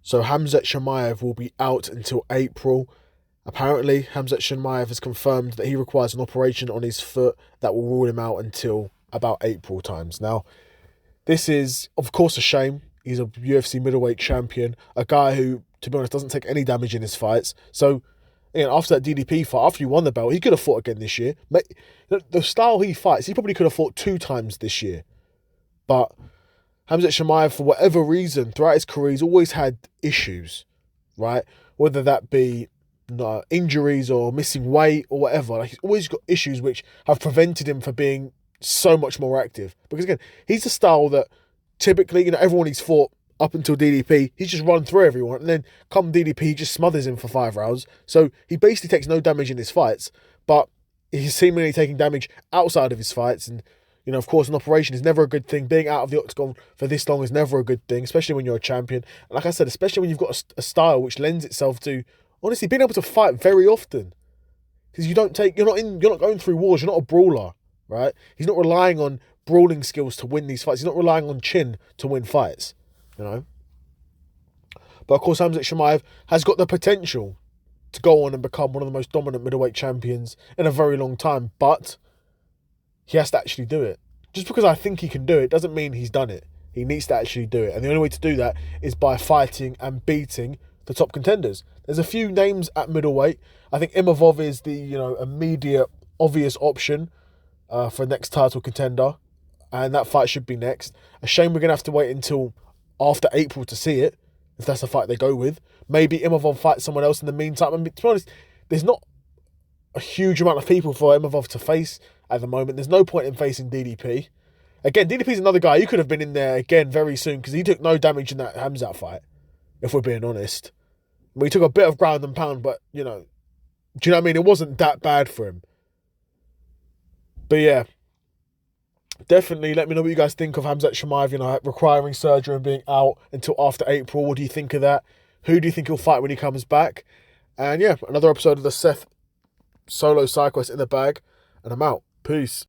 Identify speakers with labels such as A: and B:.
A: So Khamzat Chimaev will be out until April. Apparently, Khamzat Chimaev has confirmed that he requires an operation on his foot that will rule him out until about April times. Now, this is, of course, a shame. He's a UFC middleweight champion, a guy who, to be honest, doesn't take any damage in his fights. So, after that DDP fight, after he won the belt, he could have fought again this year. The style he fights, he probably could have fought 2 times this year. But Khamzat Chimaev, for whatever reason, throughout his career, he's always had issues, right? Whether that be injuries or missing weight or whatever. He's always got issues which have prevented him from being so much more active. Because again, he's a style that typically, everyone he's fought up until DDP, he's just run through everyone. And then come DDP, he just smothers him for 5 rounds. So he basically takes no damage in his fights. But he's seemingly taking damage outside of his fights. And, of course, an operation is never a good thing. Being out of the octagon for this long is never a good thing, especially when you're a champion. And like I said, especially when you've got a style which lends itself to, honestly, being able to fight very often. Because you're not going through wars, you're not a brawler, right? He's not relying on brawling skills to win these fights. He's not relying on chin to win fights, But of course, Khamzat Chimaev has got the potential to go on and become one of the most dominant middleweight champions in a very long time. But he has to actually do it. Just because I think he can do it doesn't mean he's done it. He needs to actually do it. And the only way to do that is by fighting and beating the top contenders. There's a few names at middleweight. I think Imavov is the, immediate, obvious option for next title contender. And that fight should be next. A shame we're going to have to wait until after April to see it, if that's the fight they go with. Maybe Imavov fights someone else in the meantime. I mean, to be honest, there's not a huge amount of people for Imavov to face at the moment. There's no point in facing DDP. Again, DDP's another guy. He could have been in there again very soon because he took no damage in that Khamzat fight, if we're being honest. He took a bit of ground and pound, but, do you know what I mean? It wasn't that bad for him. But yeah, definitely let me know what you guys think of Khamzat Chimaev, requiring surgery and being out until after April. What do you think of that? Who do you think he'll fight when he comes back? And yeah, another episode of the Seth Solo Side Quest in the bag. And I'm out. Peace.